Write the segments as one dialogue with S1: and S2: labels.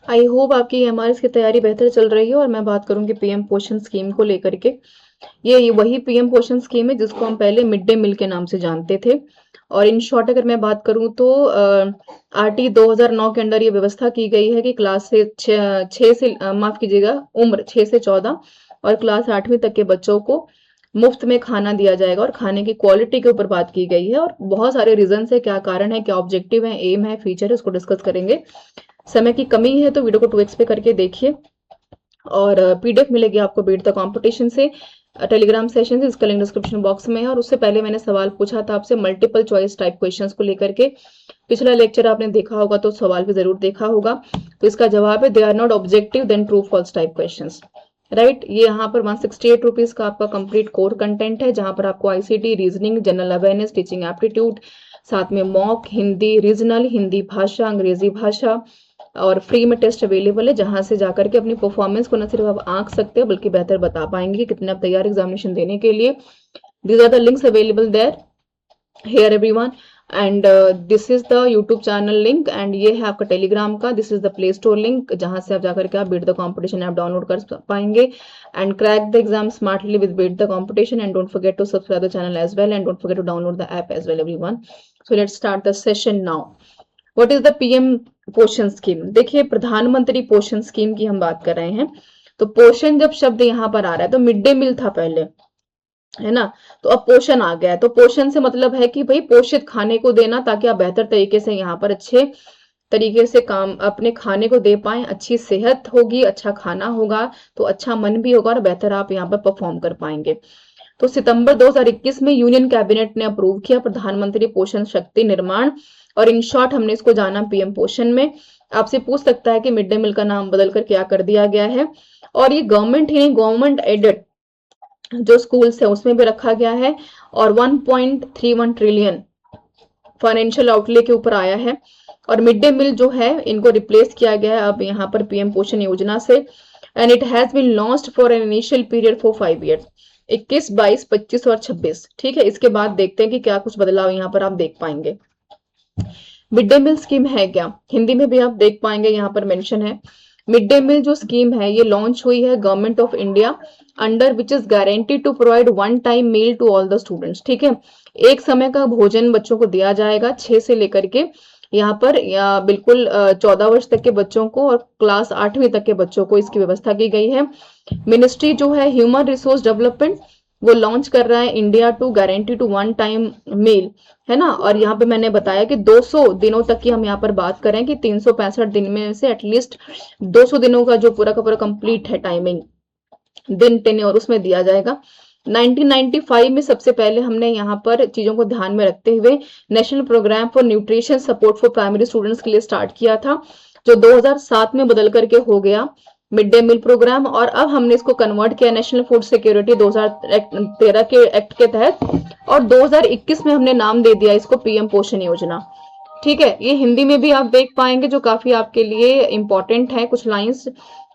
S1: I hope आपकी MRS की तैयारी बेहतर चल रही है। और मैं बात करूंगी पीएम पोषण स्कीम को लेकर के। ये वही पीएम पोषण स्कीम है जिसको हम पहले मिड डे मील के नाम से जानते थे। और इन शॉर्ट अगर मैं बात करूं तो आरटी 2009 के अंदर ये व्यवस्था की गई है कि क्लास से छः से माफ कीजिएगा, उम्र 6 से 14 और क्लास 8वीं तक के बच्चों को मुफ्त में खाना दिया जाएगा। और खाने की क्वालिटी के ऊपर बात की गई है और बहुत सारे रीजन है, क्या कारण है, क्या ऑब्जेक्टिव है, एम है, फीचर है, उसको डिस्कस करेंगे। समय की कमी है तो वीडियो को 2x पे करके देखिए। और पीडीएफ मिलेगी आपको बीट द कंपटीशन से, टेलीग्राम सेशन से, इसका लिंक डिस्क्रिप्शन बॉक्स में है। और उससे पहले मैंने सवाल पूछा था आपसे मल्टीपल चॉइस टाइप क्वेश्चंस को लेकर के। पिछला लेक्चर आपने देखा होगा तो सवाल भी जरूर देखा होगा। तो इसका जवाब है they are not objective then true false type questions. Right, ये यहाँ पर 168 रुपीज का आपका कंप्लीट कोर कंटेंट है, जहां पर आपको ICT, reasoning, general awareness, teaching aptitude, साथ में मॉक, हिंदी रीजनल, हिंदी भाषा, अंग्रेजी भाषा, और फ्री में टेस्ट अवेलेबल है, जहां से जाकर के अपनी परफॉर्मेंस को न सिर्फ आप आंक सकते हैं बल्कि बेहतर बता पाएंगे कि कितने आप तैयार एग्जामिनेशन देने के लिए। These are the links available there here everyone. And this is the YouTube channel link and ये है आपका टेलीग्राम का, this is the Play Store link, जहां से आप जाकर के आप beat the competition app download कर पाएंगे and crack the exam smartly with beat the competition. And don't forget to subscribe the channel as well and don't forget to download the app as well everyone. So let's start the session now. What is the PM पोषण scheme? देखिए, प्रधानमंत्री पोषण scheme की हम बात कर रहे हैं। तो पोषण जब शब्द यहाँ पर आ रहा है तो मिड डे मील था पहले, है ना। तो अब पोषण आ गया है, तो पोषण से मतलब है कि भाई पोषित खाने को देना, ताकि आप बेहतर तरीके से यहाँ पर अच्छे तरीके से काम अपने खाने को दे पाए, अच्छी सेहत होगी, अच्छा खाना होगा तो अच्छा मन भी होगा और बेहतर आप यहाँ पर परफॉर्म कर पाएंगे। तो सितंबर 2021 में यूनियन कैबिनेट ने अप्रूव किया प्रधानमंत्री पोषण शक्ति निर्माण, और इन शॉर्ट हमने इसको जाना पीएम पोषण में। आपसे पूछ सकता है कि मिड डे मील का नाम बदल कर क्या कर दिया गया है। और ये गवर्नमेंट ही नहीं, गवर्नमेंट एडेड जो स्कूल्स है उसमें भी रखा गया है। और 1.31 ट्रिलियन फाइनेंशियल आउटले के ऊपर आया है। और मिड डे मील जो है इनको रिप्लेस किया गया है अब यहाँ पर पीएम पोषण योजना से। And it has been launched for an initial period for 5 years, 21, 22, 25 और 26। ठीक है, इसके बाद देखते हैं कि क्या कुछ बदलाव यहाँ पर आप देख पाएंगे। मिड डे मील स्कीम है क्या, हिंदी में भी आप देख पाएंगे, यहाँ पर मेंशन है। मिड डे मील जो स्कीम है ये लॉन्च हुई है government of India under which is guarantee to provide one time meal to all the students. ठीक है, एक समय का भोजन बच्चों को दिया जाएगा 6 से लेकर के यहाँ पर या बिल्कुल 14 वर्ष तक के बच्चों को, और क्लास 8वीं तक के बच्चों को इसकी व्यवस्था की गई है। मिनिस्ट्री जो है ह्यूमन रिसोर्स डेवलपमेंट वो लॉन्च कर रहा है India to guarantee to one time meal, है ना। और यहाँ पे मैंने बताया कि 200 दिनों तक की हम यहाँ पर बात करें कि 365 दिन में से एटलीस्ट 200 दिनों का जो पूरा का पूरा कंप्लीट है टाइमिंग, दिन टेन्योर उसमें दिया जाएगा। 1995 में सबसे पहले हमने यहाँ पर चीजों को ध्यान में रखते हुए national program for nutrition support for primary students के लिए स्टार्ट किया था, जो 2007 में बदल करके हो गया मिड डे मील प्रोग्राम। और अब हमने इसको कन्वर्ट किया नेशनल फूड सिक्योरिटी 2013 के एक्ट के तहत, और 2021 में हमने नाम दे दिया इसको पीएम पोषण योजना। ठीक है, ये हिंदी में भी आप देख पाएंगे जो काफी आपके लिए इंपॉर्टेंट है कुछ लाइंस।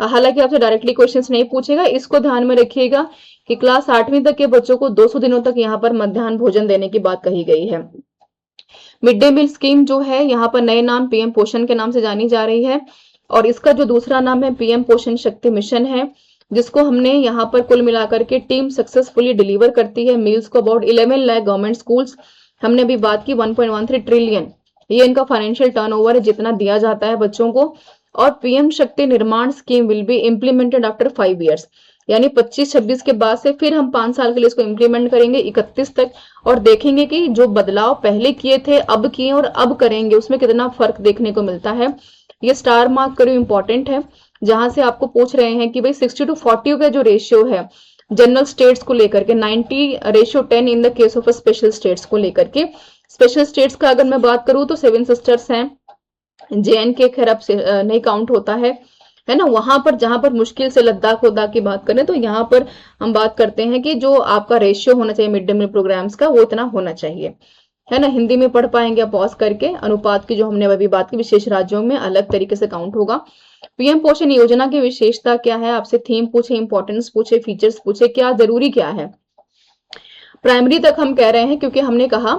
S1: हालांकि आपसे डायरेक्टली क्वेश्चंस नहीं पूछेगा, इसको ध्यान में रखिएगा कि क्लास 8वीं तक के बच्चों को 200 दिनों तक यहाँ पर मध्याह्न भोजन देने की बात कही गई है। मिड डे मील स्कीम जो है यहाँ पर नए नाम पीएम पोषण के नाम से जानी जा रही है। और इसका जो दूसरा नाम है पीएम पोषण शक्ति मिशन है, जिसको हमने यहाँ पर कुल मिलाकर के टीम सक्सेसफुली डिलीवर करती है मील्स को अबाउट 11 लाख गवर्नमेंट स्कूल्स। हमने अभी बात की 1.13 ट्रिलियन ये इनका फाइनेंशियल टर्नओवर है जितना दिया जाता है बच्चों को। और पीएम शक्ति निर्माण scheme will be implemented after 5 years, यानी 25-26 के बाद से फिर हम 5 साल के लिए इसको इम्प्लीमेंट करेंगे 31 तक, और देखेंगे कि जो बदलाव पहले किए थे अब किए और अब करेंगे उसमें कितना फर्क देखने को मिलता है। ये स्टार मार्क करो, इंपॉर्टेंट है, जहां से आपको पूछ रहे हैं कि भाई 60:40 का जो रेशियो है जनरल स्टेट्स को लेकर के, 90:10 in the case of special states को लेकर के। स्पेशल स्टेट्स का अगर मैं बात करूं तो 7 सिस्टर्स हैं, JNK खैर अब से नहीं काउंट होता है ना। वहां पर जहां पर मुश्किल से लद्दाख वद्दाख की बात करें तो यहाँ पर हम बात करते हैं कि जो आपका रेशियो होना चाहिए मिड डे मील प्रोग्राम्स का वो इतना होना चाहिए, है ना। हिंदी में पढ़ पाएंगे आप पॉज करके। अनुपात की जो हमने अभी बात की, विशेष राज्यों में अलग तरीके से काउंट होगा। पीएम पोषण योजना की विशेषता क्या है, आपसे थीम पूछे, इंपॉर्टेंस पूछे, फीचर्स पूछे, क्या जरूरी क्या है। प्राइमरी तक हम कह रहे हैं क्योंकि हमने कहा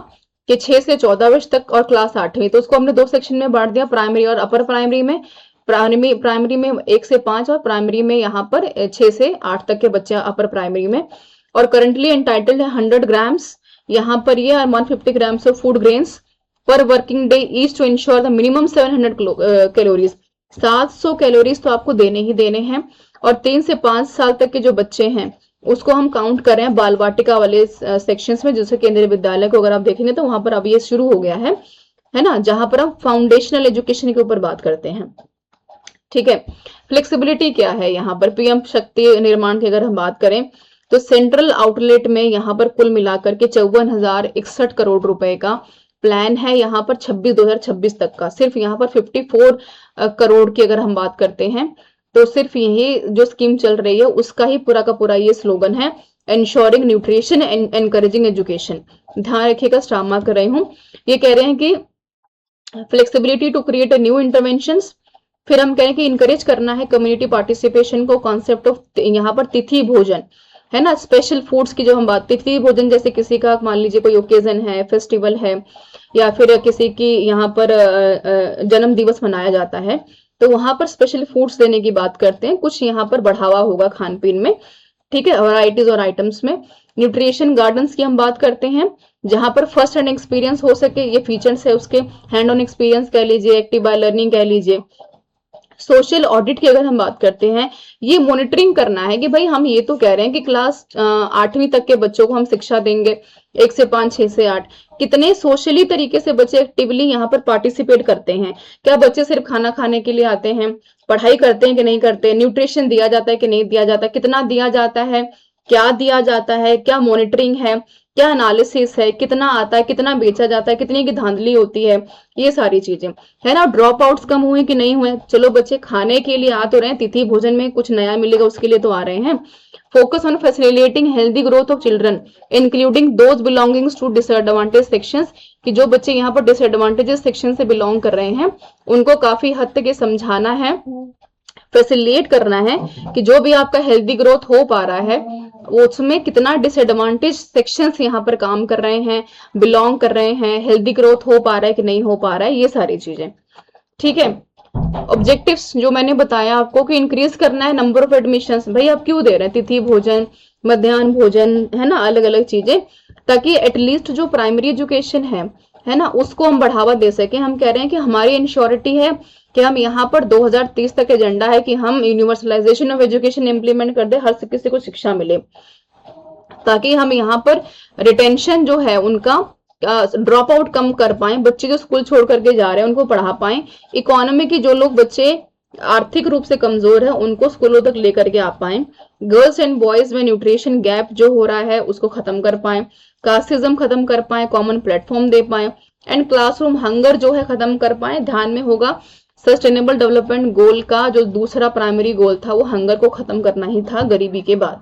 S1: कि 6 से 14 वर्ष तक और क्लास 8वीं, तो उसको हमने 2 सेक्शन में बांट दिया, प्राइमरी और अपर प्राइमरी में। प्राइमरी में 1 से 5 और प्राइमरी में यहाँ पर 6 से 8 तक के बच्चे अपर प्राइमरी में। और करंटली एंटाइटल्ड है 100 ग्राम्स यहाँ पर ये 150 ग्राम्स ऑफ फूड ग्रेन्स पर working day each to ensure the minimum 700 calories. 700 calories तो आपको देने ही देने हैं। और 3 से 5 साल तक के जो बच्चे हैं उसको हम काउंट कर रहे हैं बाल वाटिका वाले सेक्शंस में, जैसे केंद्रीय विद्यालय को अगर आप देखेंगे तो वहां पर अब ये शुरू हो गया है ना, जहां पर हम फाउंडेशनल एजुकेशन के ऊपर बात करते हैं। ठीक है, फ्लेक्सिबिलिटी क्या है यहाँ पर पीएम शक्ति निर्माण की अगर हम बात करें तो सेंट्रल आउटलेट में यहाँ पर कुल मिलाकर के 54,061 करोड़ रुपए का प्लान है यहाँ पर 2026 तक का। सिर्फ यहाँ पर 54 करोड़ की अगर हम बात करते हैं तो सिर्फ यही जो स्कीम चल रही है उसका ही पूरा का पूरा ये स्लोगन है, ensuring nutrition and encouraging education. ध्यान रखिएगा, स्टार मार्क कर रही हूँ। ये कह रहे हैं कि flexibility to create new interventions, फिर हम कहें कि इंकरेज करना है कम्युनिटी पार्टिसिपेशन को। कॉन्सेप्ट ऑफ यहाँ पर तिथि भोजन है ना, स्पेशल फूड्स की जो हम बात, तिथि भोजन जैसे किसी का मान लीजिए कोई ओकेजन है, फेस्टिवल है, या फिर किसी की यहाँ पर जन्म दिवस मनाया जाता है तो वहां पर स्पेशल फूड्स देने की बात करते हैं। कुछ यहाँ पर बढ़ावा होगा खान पीन में। ठीक है, वैरायटीज और आइटम्स में। न्यूट्रिशन गार्डन्स की हम बात करते हैं जहां पर फर्स्ट हैंड एक्सपीरियंस हो सके, ये फीचर्स है उसके, हैंड ऑन एक्सपीरियंस कह लीजिए, एक्टिव बाय लर्निंग कह लीजिए। सोशल ऑडिट की अगर हम बात करते हैं, ये मॉनिटरिंग करना है कि भाई हम ये तो कह रहे हैं कि क्लास 8वीं तक के बच्चों को हम शिक्षा देंगे 1 से 5, 6 से 8, कितने सोशली तरीके से बच्चे एक्टिवली यहाँ पर पार्टिसिपेट करते हैं। क्या बच्चे सिर्फ खाना खाने के लिए आते हैं, पढ़ाई करते हैं कि नहीं करते, न्यूट्रिशन दिया जाता है कि नहीं दिया जाता, कितना दिया जाता है, क्या दिया जाता है, क्या मॉनिटरिंग है, क्या एनालिसिस है, कितना आता है, कितना बेचा जाता है, कितनी की धांधली होती है, ये सारी चीजें है ना। ड्रॉप आउट्स कम हुए कि नहीं हुए, चलो बच्चे खाने के लिए आ तो रहे हैं, तिथि भोजन में कुछ नया मिलेगा उसके लिए तो आ रहे हैं। Focus on facilitating healthy growth of children including those belongings to disadvantage sections, कि जो बच्चे यहाँ पर डिसएडवांटेजेस सेक्शन से बिलोंग कर रहे हैं उनको काफी हद तक ये समझाना है, फैसिलिटेट करना है कि जो भी आपका हेल्दी ग्रोथ हो पा रहा है उसमें कितना डिसएडवांटेज सेक्शंस यहाँ पर काम कर रहे हैं, बिलोंग कर रहे हैं, हेल्दी ग्रोथ हो पा रहा है कि नहीं हो पा रहा है, ये सारी चीजें। ठीक है, ऑब्जेक्टिव्स जो मैंने बताया आपको कि इंक्रीज करना है नंबर ऑफ एडमिशंस। भाई आप क्यों दे रहे हैं तिथि भोजन, मध्याह्न भोजन, है ना, अलग अलग चीजें, ताकि एटलीस्ट जो प्राइमरी एजुकेशन है ना, उसको हम बढ़ावा दे सके। हम कह रहे हैं कि हमारी इंश्योरिटी है कि हम यहाँ पर 2030 तक एजेंडा है कि हम यूनिवर्सलाइजेशन ऑफ एजुकेशन इंप्लीमेंट कर दे, हर किसी को शिक्षा मिले, ताकि हम यहाँ पर रिटेंशन जो है उनका ड्रॉप आउट कम कर पाए, बच्चे जो स्कूल छोड़ करके जा रहे हैं उनको पढ़ा पाए, इकोनॉमी की जो लोग बच्चे आर्थिक रूप से कमजोर है उनको स्कूलों तक लेकर के आ पाए, गर्ल्स एंड बॉयज में न्यूट्रिशन गैप जो हो रहा है उसको खत्म कर पाए, कास्टिज्म खत्म कर पाए, कॉमन प्लेटफॉर्म दे पाए, एंड क्लासरूम हंगर जो है खत्म कर पाए। ध्यान में होगा सस्टेनेबल डेवलपमेंट गोल का जो दूसरा प्राइमरी गोल था वो हंगर को खत्म करना ही था गरीबी के बाद।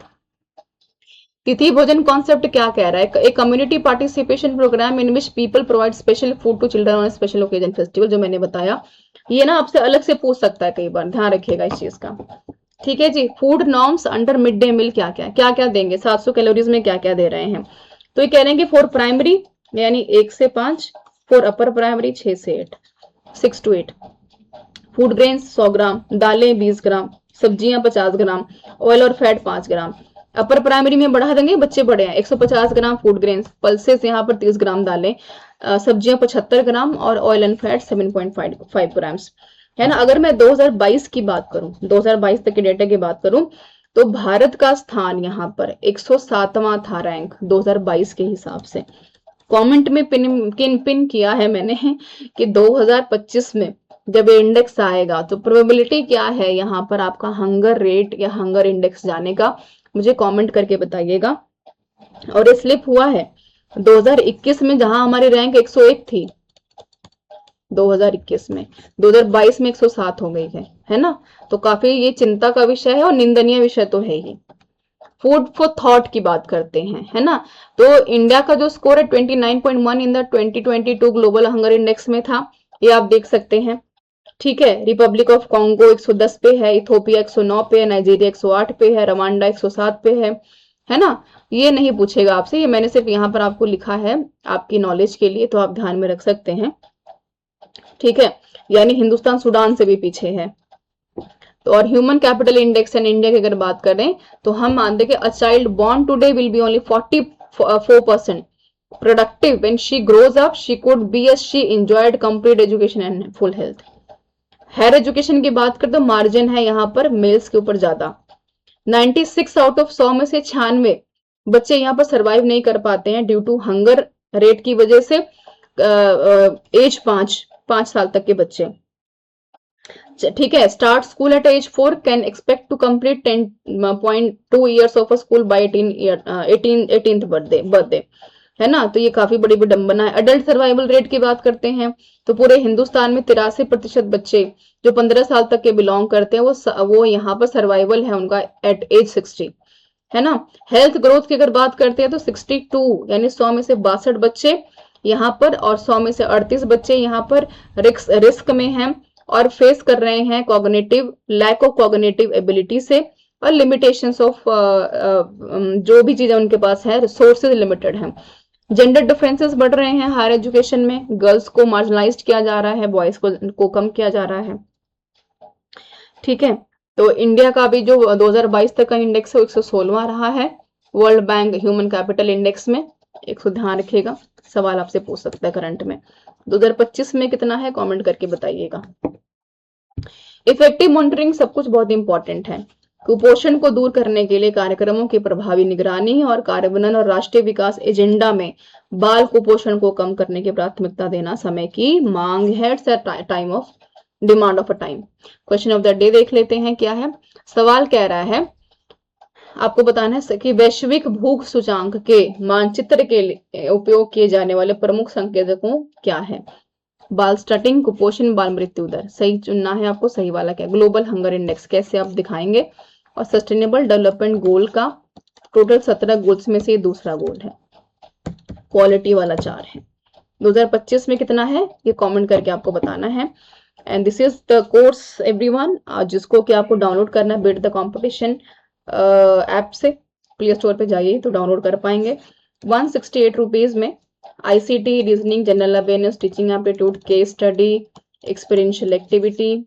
S1: तिथि भोजन कॉन्सेप्ट क्या कह रहा है, एक community participation program in which people provide special food to children on special occasion festival, जो मैंने बताया। ये ना आपसे अलग से पूछ सकता है कई बार, ध्यान रखिएगा इस चीज का। ठीक है जी, food norms under mid day meal क्या क्या देंगे, 700 कैलोरीज में क्या क्या दे रहे हैं। तो ये कह रहे हैं कि फॉर प्राइमरी यानी 1 से 5, फॉर अपर प्राइमरी 6 से 8, 6 to 8, फूड ग्रेन्स 100 ग्राम, दालें 20 ग्राम, सब्जियां 50 ग्राम, ऑयल और फैट 5 ग्राम। अपर प्राइमरी में बढ़ा देंगे, बच्चे बड़े हैं, 150 ग्राम फूड ग्रेन्स, पल्सेस यहाँ पर 30 ग्राम दालें, सब्जियां 75 ग्राम और ऑयल एंड फैट 7.5 ग्राम्स, है ना। अगर मैं 2022 की बात करूं, 2022 तक के डेटा की बात करूं तो भारत का स्थान यहाँ पर 107वां था रैंक 2022 के हिसाब से। कमेंट में पिन किया है मैंने कि 2025 में जब इंडेक्स आएगा तो प्रोबेबिलिटी क्या है यहाँ पर आपका हंगर रेट या हंगर इंडेक्स जाने का, मुझे कमेंट करके बताइएगा। और ये स्लिप हुआ है 2021 में जहां हमारी रैंक 101 थी 2021 में, 2022 में 107 हो गई है ना। तो काफी ये चिंता का विषय है और निंदनीय विषय तो है ही। फूड फॉर थॉट की बात करते हैं, है ना। तो इंडिया का जो स्कोर है 29.1 in the 2022 global hunger index में था, ये आप देख सकते हैं। ठीक है, रिपब्लिक ऑफ कॉन्गो 110 पे है, इथोपिया 109 पे है, नाइजीरिया 108 पे है, रवांडा 107 पे है ना। ये नहीं पूछेगा आपसे, ये मैंने सिर्फ यहाँ पर आपको लिखा है आपकी नॉलेज के लिए, तो आप ध्यान में रख सकते हैं। ठीक है, यानी हिंदुस्तान सूडान से भी पीछे है। तो और human capital index and India की अगर बात करें तो हम मानते हैं कि a child born today will be only 44% productive when she grows up she could be as she enjoyed complete education and full health. Higher education की बात करें तो मार्जिन है यहाँ पर मेल्स के ऊपर ज्यादा। 96 आउट ऑफ 100 में से 96 बच्चे यहाँ पर सरवाइव नहीं कर पाते हैं ड्यू टू हंगर रेट की वजह से। एज 5 साल तक के बच्चे, ठीक है, start school at age 4 can expect to complete 10.2 years of a school by 18th birthday, है ना। तो ये काफी बड़ी विडंबना है। अडल्ट सर्वाइवल रेट की बात करते हैं तो पूरे हिंदुस्तान में 83% बच्चे जो 15 साल तक के बिलोंग करते हैं वो यहाँ पर सर्वाइवल है उनका एट एज 60, है ना। हेल्थ ग्रोथ की अगर बात करते हैं तो 62 यानी 100 में से 62 बच्चे यहाँ पर और 100 में से 38 बच्चे यहाँ पर रिस्क में हैं और फेस कर रहे हैं cognitive lack of cognitive ability से और लिमिटेशंस ऑफ जो भी चीजें उनके पास है रिसोर्सेज लिमिटेड हैं। जेंडर डिफरेंसेस बढ़ रहे हैं हायर एजुकेशन में, गर्ल्स को मार्जिनलाइज्ड किया जा रहा है, बॉयज को कम किया जा रहा है, ठीक है। तो इंडिया का भी जो 2022 तक का इंडेक्स है 116वां रहा है world bank human capital index में। एक सौ ध्यान रखिएगा, सवाल आपसे पूछ सकता है करंट में। 2025 में कितना है कमेंट करके बताइएगा। इफेक्टिव मॉनिटरिंग सब कुछ बहुत इंपॉर्टेंट है। कुपोषण को दूर करने के लिए कार्यक्रमों की प्रभावी निगरानी और कार्यान्वयन और राष्ट्रीय विकास एजेंडा में बाल कुपोषण को कम करने की प्राथमिकता देना समय की मांग है। Time of demand of a time. Question of the day देख लेते हैं क्या है। सवाल कह रहा है आपको बताना है कि वैश्विक भूख सूचांक के मानचित्र के लिए उपयोग किए जाने वाले प्रमुख संकेतकों क्या है। बाल स्टटिंग, कुपोषण, बाल मृत्यु दर। सही चुनना है आपको, सही वाला क्या। ग्लोबल हंगर इंडेक्स कैसे आप दिखाएंगे और सस्टेनेबल डेवलपमेंट गोल का टोटल 17 गोल्स में से दूसरा गोल है, क्वालिटी वाला 4 है। 2025 में कितना है ये कमेंट करके आपको बताना है। And this is the course everyone, जिसको कि आपको डाउनलोड करना है बीट द कंपटीशन ऐप से, प्ले स्टोर पे जाइए तो डाउनलोड कर पाएंगे। 168 रुपीज में ICT, reasoning, general awareness, teaching aptitude, case study, experiential activity,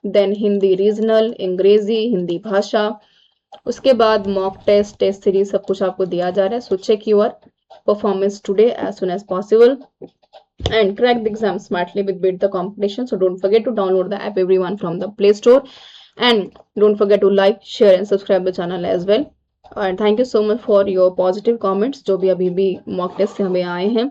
S1: then Hindi regional, अंग्रेजी, हिंदी भाषा, उसके बाद मॉक टेस्ट, टेस्ट सीरीज, सब कुछ आपको दिया जा रहा है। So check your performance today as soon as possible and crack the exam smartly with Beat the Competition. So don't forget to download the app everyone from the Play Store and don't forget to like, share and subscribe the channel as well. And thank you so much for your positive comments जो भी अभी भी mock test से हमें आए हैं।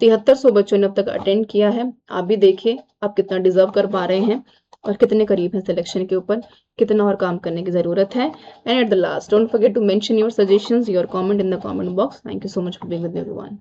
S1: 7300 बच्चों ने अब तक अटेंड किया है। आप भी देखिए आप कितना डिजर्व कर पा रहे हैं और कितने करीब हैं सिलेक्शन के ऊपर, कितना और काम करने की जरूरत है। And at the last don't forget to mention your suggestions, your comment in the comment box. Thank you so much for being with everyone.